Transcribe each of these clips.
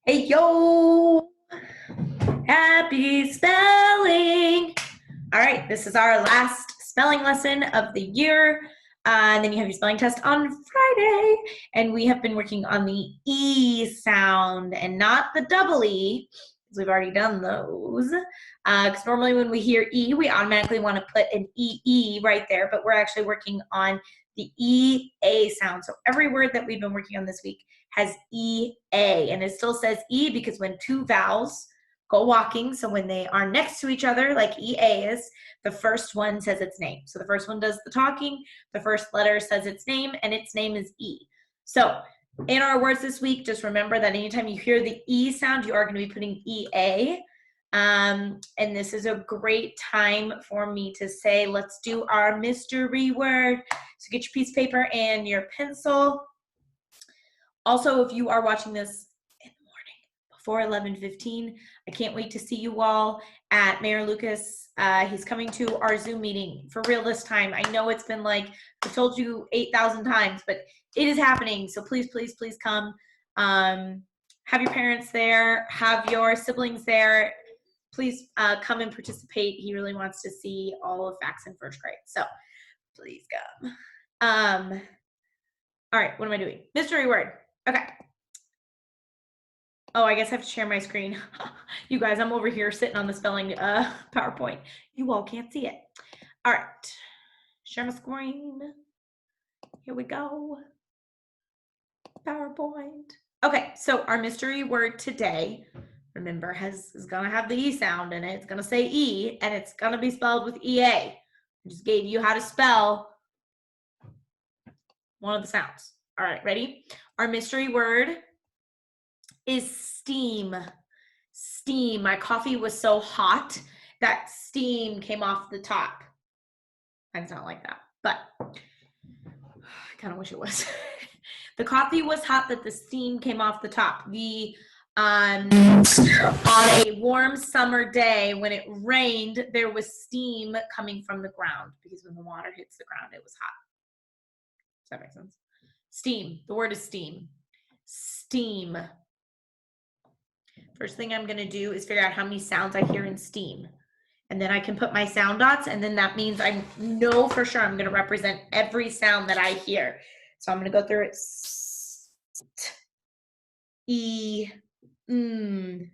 Hey, yo! Happy spelling! All right, this is our last spelling lesson of the year. And then you have your spelling test on Friday. And we have been working on the E sound and not the double E, because we've already done those. Because normally when we hear E, we automatically want to put an EE right there, but we're actually working on the EA sound. So every word that we've been working on this week has EA, and it still says E because when two vowels go walking, so when they are next to each other, like EA is, the first one says its name. So the first one does the talking, the first letter says its name, and its name is E. So in our words this week, just remember that anytime you hear the E sound, you are going to be putting EA. And this is a great time for me to say, let's do our mystery word. So get your piece of paper and your pencil. Also, if you are watching this in the morning before 11:15, I can't wait to see you all at Mayor Lucas. He's coming to our Zoom meeting for real this time. I know it's been like, I've told you 8,000 times, but it is happening. So please, please, please come. Have your parents there, have your siblings there. Please come and participate. He really wants to see all of Facts in first grade. So please come. All right, what am I doing? Mystery word. Okay. Oh, I guess I have to share my screen. You guys, I'm over here sitting on the spelling PowerPoint. You all can't see it. All right. Share my screen. Here we go. PowerPoint. Okay, so our mystery word today, remember, is going to have the E sound in it. It's going to say E, and it's going to be spelled with EA. I just gave you how to spell one of the sounds. All right, ready? Our mystery word is steam. Steam. My coffee was so hot that steam came off the top. It's not like that, but I kind of wish it was. The coffee was hot that the steam came off the top. The on a warm summer day when it rained, there was steam coming from the ground because when the water hits the ground, it was hot. Does that make sense? Steam. The word is steam. Steam. First thing I'm going to do is figure out how many sounds I hear in steam. And then I can put my sound dots, and then that means I know for sure I'm going to represent every sound that I hear. So I'm going to go through it.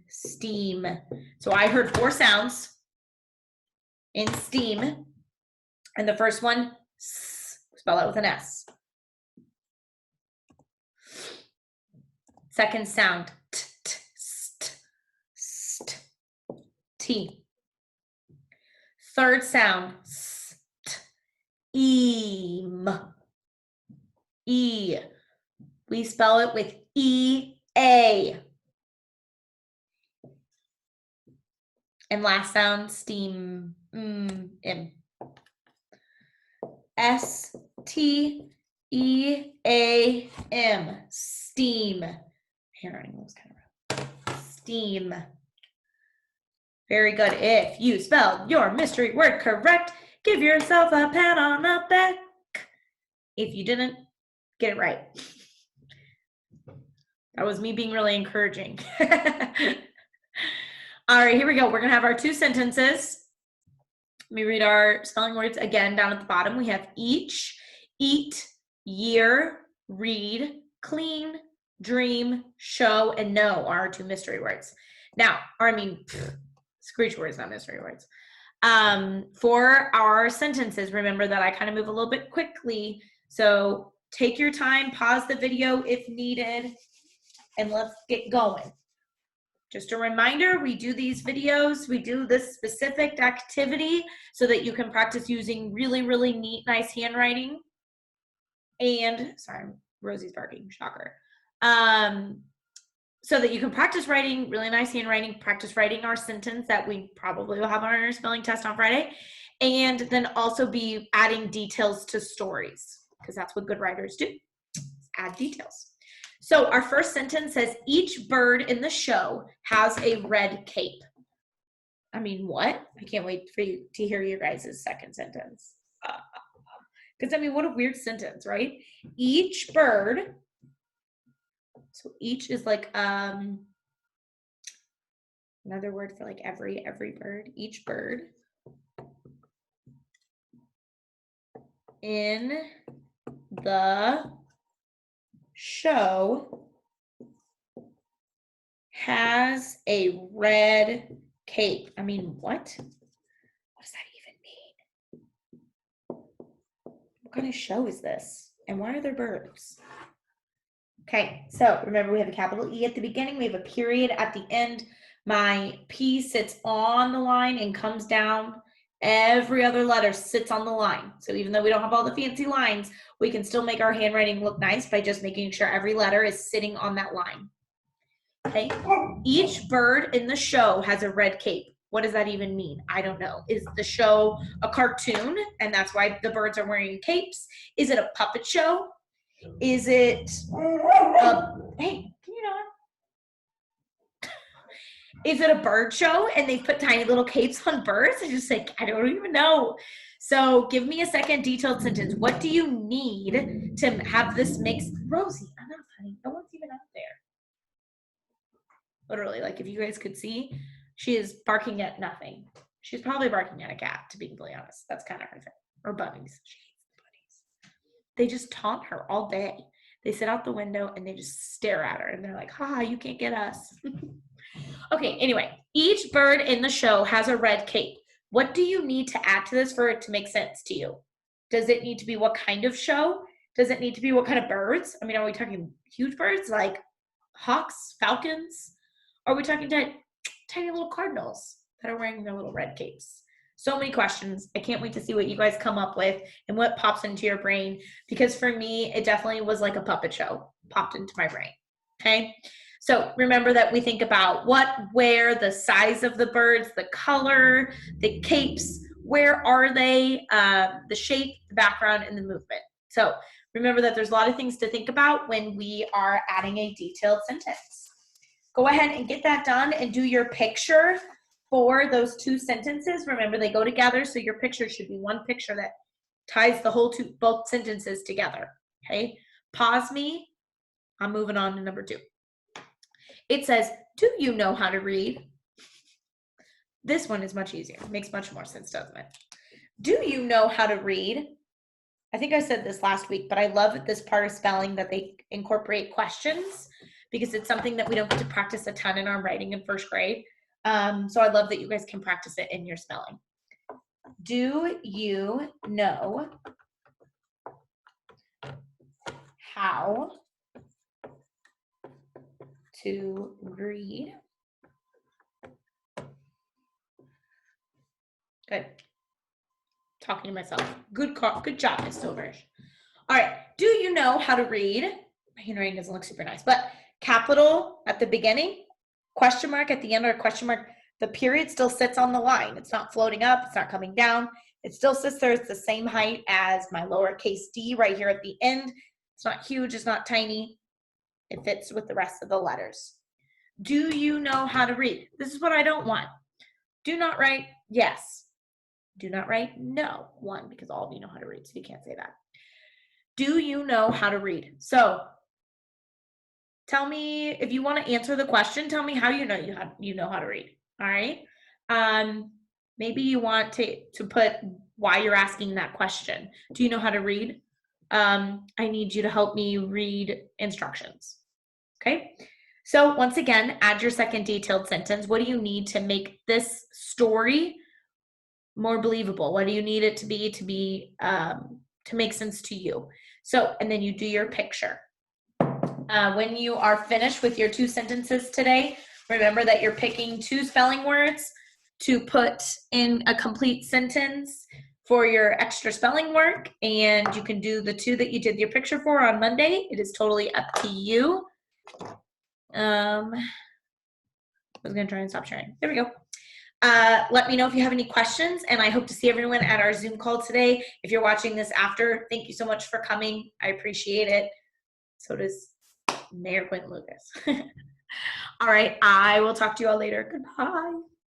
Steam. So I heard 4 sounds in steam. And the first one, spell out with an S. Second sound, T. Third sound, eam. E. We spell it with E-A. And last sound, steam. M. S-T-E-A-M. Steam. Hearing was kind of rough. Steam. Very good. If you spelled your mystery word correct, give yourself a pat on the back. If you didn't, get it right. That was me being really encouraging. All right, here we go. We're going to have our 2 sentences. Let me read our spelling words again down at the bottom. We have each, eat, year, read, clean, dream, show, and know are our 2 mystery words. Now, screech words, not mystery words. For our sentences, remember that I kind of move a little bit quickly. So take your time, pause the video if needed, and let's get going. Just a reminder, we do these videos, we do this specific activity so that you can practice using really, really neat, nice handwriting. And, sorry, Rosie's barking, shocker. So that you can practice writing really nice handwriting, practice writing our sentence that we probably will have on our spelling test on Friday, and then also be adding details to stories, because that's what good writers do, add details. So our first sentence says, each bird in the show has a red cape. I mean, what? I can't wait for you to hear your guys' second sentence. Because, I mean, what a weird sentence, right? Each bird, so each is like Another word for like every bird, each bird in the show has a red cape. I mean, what? What does that even mean? What kind of show is this? And why are there birds? Okay, so remember we have a capital E at the beginning, we have a period at the end. My P sits on the line and comes down. Every other letter sits on the line. So even though we don't have all the fancy lines, we can still make our handwriting look nice by just making sure every letter is sitting on that line. Okay, each bird in the show has a red cape. What does that even mean? I don't know. Is the show a cartoon and that's why the birds are wearing capes? Is it a puppet show? Is it hey, can you not? Is it a bird show and they put tiny little capes on birds? It's just like, I don't even know. So give me a second detailed sentence. What do you need to have this mix? Rosie, enough, honey. No one's even out there. Literally, like if you guys could see, she is barking at nothing. She's probably barking at a cat, to be completely honest. That's kind of her thing. Or bunnies. She hates bunnies. They just taunt her all day. They sit out the window and they just stare at her and they're like, haha, you can't get us. Okay, anyway, each bird in the show has a red cape. What do you need to add to this for it to make sense to you? Does it need to be what kind of show? Does it need to be what kind of birds? I mean, are we talking huge birds like hawks, falcons? Or are we talking tiny little cardinals that are wearing their little red capes? So many questions. I can't wait to see what you guys come up with and what pops into your brain, because for me, it definitely was like a puppet show popped into my brain. Okay. So remember that we think about what, where, the size of the birds, the color, the capes, where are they, the shape, the background, and the movement. So remember that there's a lot of things to think about when we are adding a detailed sentence. Go ahead and get that done and do your picture for those two sentences. Remember, they go together, so your picture should be one picture that ties the whole both sentences together. Okay, pause me. I'm moving on to number 2. It says, do you know how to read? This one is much easier. It makes much more sense, doesn't it? Do you know how to read? I think I said this last week, but I love this part of spelling that they incorporate questions, because it's something that we don't get to practice a ton in our writing in first grade. So I love that you guys can practice it in your spelling. Do you know how to read? Good. Talking to myself. Good job, Miss Silvers. All right. Do you know how to read? My handwriting doesn't look super nice, but capital at the beginning, question mark at the end, or question mark. The period still sits on the line. It's not floating up. It's not coming down. It still sits there. It's the same height as my lowercase d right here at the end. It's not huge. It's not tiny. It fits with the rest of the letters. Do you know how to read? This is what I don't want. Do not write yes. Do not write no. 1, because all of you know how to read, so you can't say that. Do you know how to read? So tell me, if you want to answer the question, tell me how you know how to read. All right. Maybe you want to put why you're asking that question. Do you know how to read? I need you to help me read instructions. Okay. So once again, add your second detailed sentence. What do you need to make this story more believable? What do you need it to be to make sense to you? So, and then you do your picture. When you are finished with your 2 sentences today, remember that you're picking 2 spelling words to put in a complete sentence for your extra spelling work, and you can do the 2 that you did your picture for on Monday. It is totally up to you. I was gonna try and stop sharing. There we go. Let me know if you have any questions, and I hope to see everyone at our Zoom call today. If you're watching this after, thank you so much for coming. I appreciate it. So does Mayor Quentin Lucas. All right, I will talk to you all later. Goodbye.